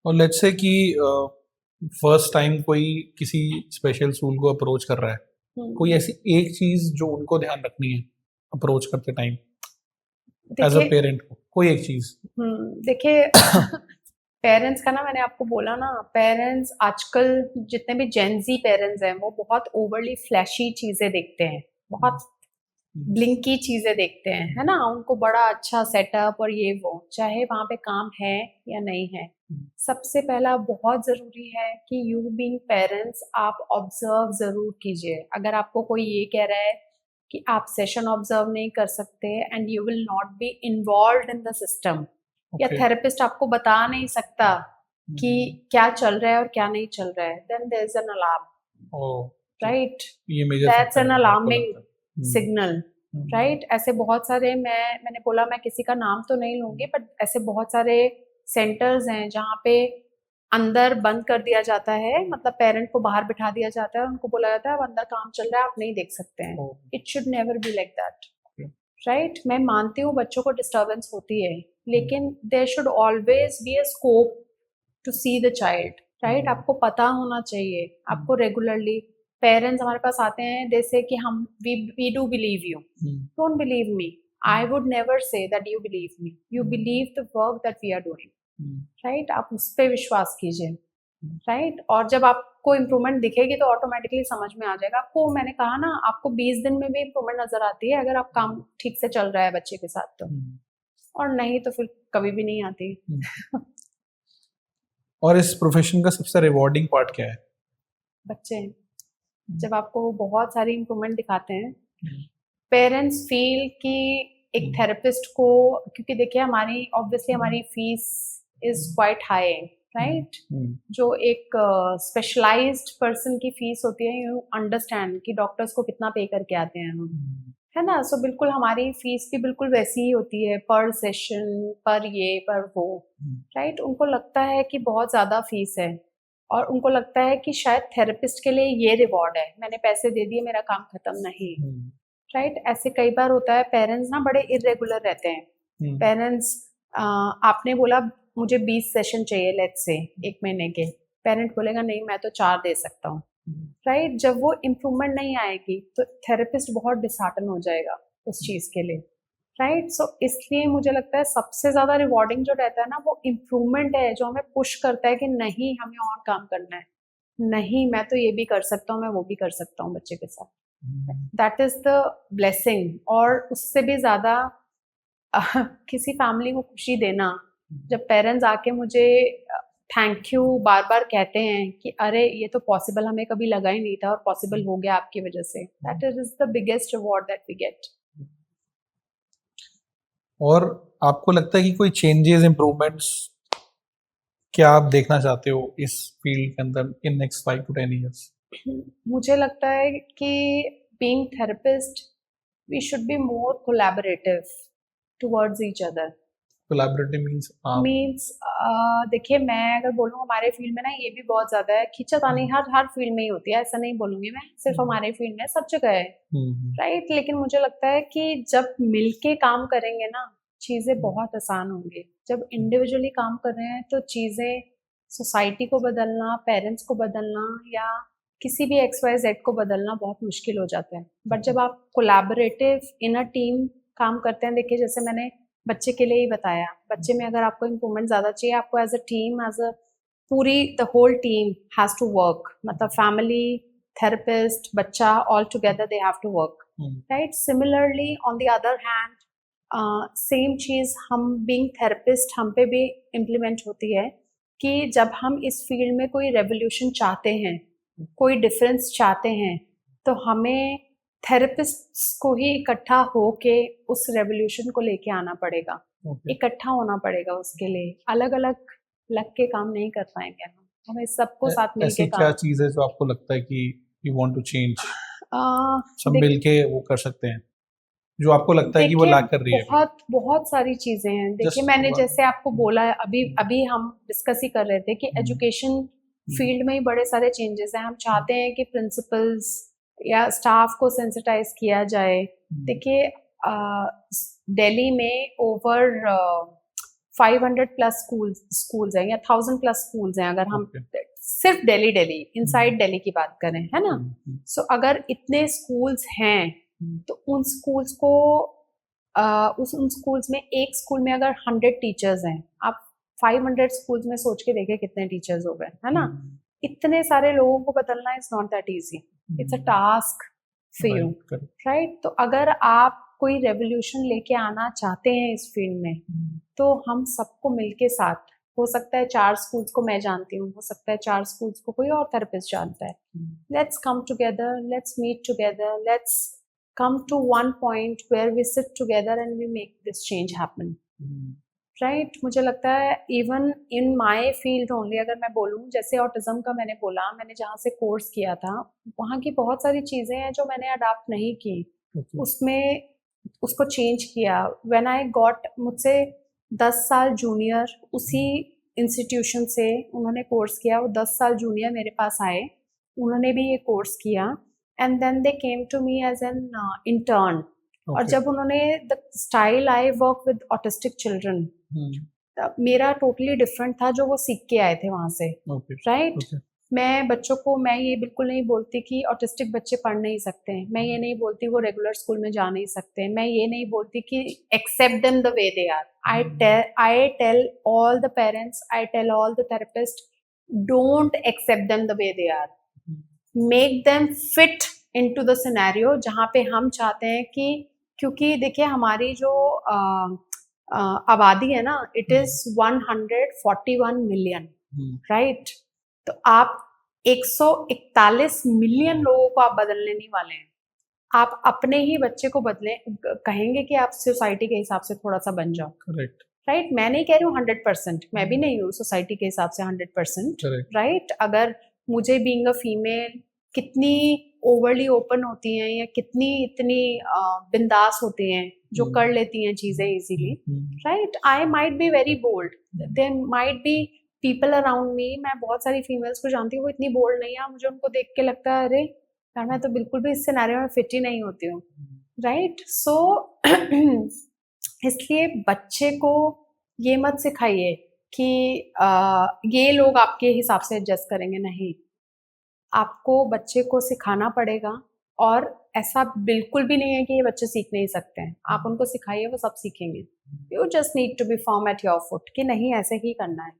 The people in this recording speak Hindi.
और लेट्स से कि फर्स्ट टाइम कोई किसी स्पेशल स्कूल को अप्रोच कर रहा है, कोई हम्म, ऐसी एक चीज जो उनको ध्यान रखनी है अप्रोच करते टाइम एज अ देखिए। पेरेंट को, कोई एक चीज। देखिए, पेरेंट्स का ना, मैंने आपको बोला ना, पेरेंट्स आजकल जितने भी जेंजी पेरेंट्स हैं वो बहुत ओवरली फ्लैशी चीजें देखते हैं, बहुत ब्लिंकी चीजें देखते हैं, है ना। उनको बड़ा अच्छा सेटअप और ये वो, चाहे वहां पे काम है या नहीं है। सबसे पहला बहुत जरूरी है कि यू बीइंग पेरेंट्स आप ऑब्जर्व जरूर कीजिए। अगर आपको कोई ये कह रहा है कि आप सेशन ऑब्जर्व नहीं कर सकते and you will not be involve in the system, या ओके। थेरेपिस्ट आपको बता नहीं सकता कि क्या चल रहा है और क्या नहीं चल रहा है, then there is an alarm, okay, right. ये मेजर दैट्स फैक्टर एन है जो आपको अलार्मिंग लगता है। हम्म। Signal, hmm. राइट। ऐसे बहुत सारे, मैंने बोला मैं किसी का नाम तो नहीं लूंगी, बट ऐसे बहुत सारे सेंटर्स हैं जहाँ पे अंदर बंद कर दिया जाता है, मतलब पेरेंट को बाहर बिठा दिया जाता है और उनको बोला जाता है अब अंदर काम चल रहा है, आप नहीं देख सकते हैं। Okay. It should never be like that, right. मैं मानती हूँ बच्चों को डिस्टरबेंस होती है, लेकिन there should always be a scope to see the child, right. आपको पता होना चाहिए, आपको रेगुलरली पेरेंट्स हमारे पास आते हैं जैसे कि हम we do believe you, don't believe me, I would never say that you believe me, you believe the work that we are doing, right. आप उस पर विश्वास कीजिए, राइट। और जब आपको इम्प्रूवमेंट दिखेगी तो ऑटोमेटिकली समझ में आ जाएगा आपको। मैंने कहा ना, आपको 20 दिन में भी इम्प्रूवमेंट नजर आती है अगर आप काम ठीक से चल रहा है बच्चे के साथ तो, और नहीं तो फिर कभी भी नहीं आती। और इस प्रोफेशन का सबसे रिवॉर्डिंग पार्ट क्या है? बच्चे जब आपको बहुत सारी इम्प्रूवमेंट दिखाते हैं, पेरेंट्स फील कि एक थेरेपिस्ट को, क्योंकि देखिए हमारी ऑब्वियसली हमारी fees is quite high, right. जो एक स्पेशलाइज्ड पर्सन की फीस होती है, यू अंडरस्टैंड कि डॉक्टर्स को कितना पे करके आते हैं हम, है ना। सो बिल्कुल हमारी फीस भी बिल्कुल वैसी ही होती है, पर सेशन, पर ये पर वो, राइट। उनको लगता है कि बहुत ज़्यादा फीस है और उनको लगता है कि शायद थेरेपिस्ट के लिए ये रिवॉर्ड है, मैंने पैसे दे दिए मेरा काम खत्म, नहीं, राइट। ऐसे कई बार होता है, पेरेंट्स ना बड़े इरेगुलर रहते हैं। पेरेंट्स, आपने बोला मुझे 20 सेशन चाहिए लेट्स से 1 महीने के, पेरेंट बोलेगा नहीं मैं तो 4 दे सकता हूँ, राइट। जब वो इम्प्रूवमेंट नहीं आएगी तो थेरेपिस्ट बहुत डिसहार्टन हो जाएगा उस चीज़ के लिए, राइट। सो इसलिए मुझे लगता है सबसे ज़्यादा रिवॉर्डिंग जो रहता है ना, वो इम्प्रूवमेंट है, जो हमें पुश करता है कि नहीं हमें और काम करना है, नहीं मैं तो ये भी कर सकता हूँ, मैं वो भी कर सकता हूँ बच्चे के साथ, दैट इज द ब्लेसिंग। और उससे भी ज़्यादा किसी फैमिली को खुशी देना, जब पेरेंट्स आके मुझे थैंक यू बार बार कहते हैं कि अरे ये तो पॉसिबल हमें कभी लगा ही नहीं था और पॉसिबल हो गया आपकी वजह से, that is the biggest reward that we get. और आपको लगता है कि कोई चेंजेस इम्प्रूवमेंट्स क्या आप देखना चाहते हो इस फील्ड के अंदर इन नेक्स्ट 5 to 10 years? मुझे लगता है कि being therapist we should be more collaborative towards each other. Collaborative means आप। मीन्स देखिए, मैं अगर बोलूँ हमारे फील्ड में ना ये भी बहुत ज्यादा है, खींचातानी हर हर फील्ड में ही होती है, ऐसा नहीं बोलूंगी मैं, सिर्फ हमारे फील्ड में, सब जगह है, राइट। लेकिन मुझे लगता है कि जब मिलके काम करेंगे ना, चीजें बहुत आसान होंगी। जब इंडिविजुअली काम कर रहे हैं तो चीजें, सोसाइटी को बदलना, पेरेंट्स को बदलना, या किसी भी एक्स वाई जेड को बदलना बहुत मुश्किल हो जाता है। बट जब आप कोलैबोरेटिव इन अ टीम काम करते हैं, देखिए जैसे मैंने बच्चे के लिए ही बताया, बच्चे में अगर आपको इम्प्रूवमेंट ज़्यादा चाहिए, आपको as a team, as a पूरी the whole team has to work, मतलब फैमिली, थेरेपिस्ट, बच्चा, all together they have to work, right. Similarly on the other hand, same चीज़ हम बीइंग थेरेपिस्ट हम पे भी इम्प्लीमेंट होती है कि जब हम इस फील्ड में कोई रेवोल्यूशन चाहते हैं, कोई डिफरेंस चाहते हैं, तो हमें थेरेपिस्ट्स को ही इकट्ठा होके उस रेवोल्यूशन को लेके आना पड़ेगा, इकट्ठा होना पड़ेगा उसके लिए, अलग अलग लग के काम नहीं कर पाएंगे हम, हमें सबको साथ मिलके ऐसी क्या काम। चीज है जो आपको लगता है कि यू वांट टू चेंज, सब देख मिलके वो कर सकते हैं, जो आपको लगता है कि वो देखिए, लैक कर रही है अभी? बहुत बहुत सारी चीजें हैं। देखिए जस्ट मैंने वन। जैसे आपको बोला है, अभी अभी हम डिस्कस ही कर रहे थे कि एजुकेशन फील्ड में ही बड़े सारे चेंजेस हैं। हम चाहते हैं कि प्रिंसिपल्स या स्टाफ को सेंसिटाइज किया जाए। देखिए दिल्ली में ओवर 500 प्लस स्कूल्स हैं या 1000 प्लस स्कूल्स हैं, अगर हम Okay. सिर्फ दिल्ली इनसाइड दिल्ली की बात करें, है ना। सो अगर इतने स्कूल्स हैं तो उन स्कूल्स को उन स्कूल्स में, एक स्कूल में अगर 100 टीचर्स हैं, आप 500 स्कूल्स में सोच के देखें कितने टीचर्स हो गए, है ना। इतने सारे लोगों को बदलना is not that easy, it's a task for you, right. तो अगर आप कोई रेवोल्यूशन लेके आना चाहते हैं इस फील्ड में, तो हम सबको मिलके साथ, हो सकता है 4 स्कूल्स को मैं जानती हूँ, हो सकता है 4 स्कूल्स को कोई और थेरेपिस्ट जानता है, let's come together, let's meet together, let's come to one point where we sit together and we make this change happen, right। मुझे लगता है even in my field only, अगर मैं बोलूँ, जैसे ऑटिज्म का मैंने बोला, मैंने जहाँ से कोर्स किया था वहाँ की बहुत सारी चीज़ें हैं जो मैंने अडॉप्ट नहीं की, उसमें उसको चेंज किया। व्हेन आई गॉट, मुझसे 10 साल जूनियर उसी इंस्टीट्यूशन से उन्होंने कोर्स किया, वो 10 साल जूनियर मेरे पास आए, उन्होंने भी ये कोर्स किया, and then they came to me as an intern. और जब उन्होंने the style I work with autistic children, मेरा totally different था जो वो सीख के आए थे वहाँ से, right। मैं बच्चों को, मैं ये बिल्कुल नहीं बोलती कि ऑटिस्टिक बच्चे पढ़ नहीं सकते हैं, मैं ये नहीं बोलती वो रेगुलर स्कूल में जा नहीं सकते, मैं ये नहीं बोलती कि accept them the way they are. I tell all the parents, I tell all the therapist, don't accept them the way they are, make them fit into the scenario जहाँ पे हम चाहते हैं कि, क्योंकि देखिए हमारी जो आबादी है ना, इट इज 141 मिलियन, राइट। तो आप 141 मिलियन लोगों को आप बदलने नहीं वाले हैं, आप अपने ही बच्चे को बदले, कहेंगे कि आप सोसाइटी के हिसाब से थोड़ा सा बन जाओ, करेक्ट, राइट। मैं नहीं कह रही हूँ 100%, मैं भी नहीं हूँ सोसाइटी के हिसाब से 100%, राइट। अगर मुझे बीइंग अ फीमेल कितनी ओवरली ओपन होती हैं या कितनी इतनी बिंदास होती हैं जो कर लेती हैं चीजें easily, right. I might be very bold, there might be people around me, मैं बहुत सारी फीमेल्स को जानती हूँ वो इतनी बोल्ड नहीं है, मुझे उनको देख के लगता है अरे यार मैं तो बिल्कुल भी इस सिनेरियो में फिट ही नहीं होती हूँ, राइट। सो इसलिए बच्चे को ये मत सिखाइए कि ये लोग आपके हिसाब से एडजस्ट करेंगे, नहीं, आपको बच्चे को सिखाना पड़ेगा। और ऐसा बिल्कुल भी नहीं है कि ये बच्चे सीख नहीं सकते हैं, आप उनको सिखाइए वो सब सीखेंगे। You just need to be firm at your foot कि नहीं ऐसे ही करना है।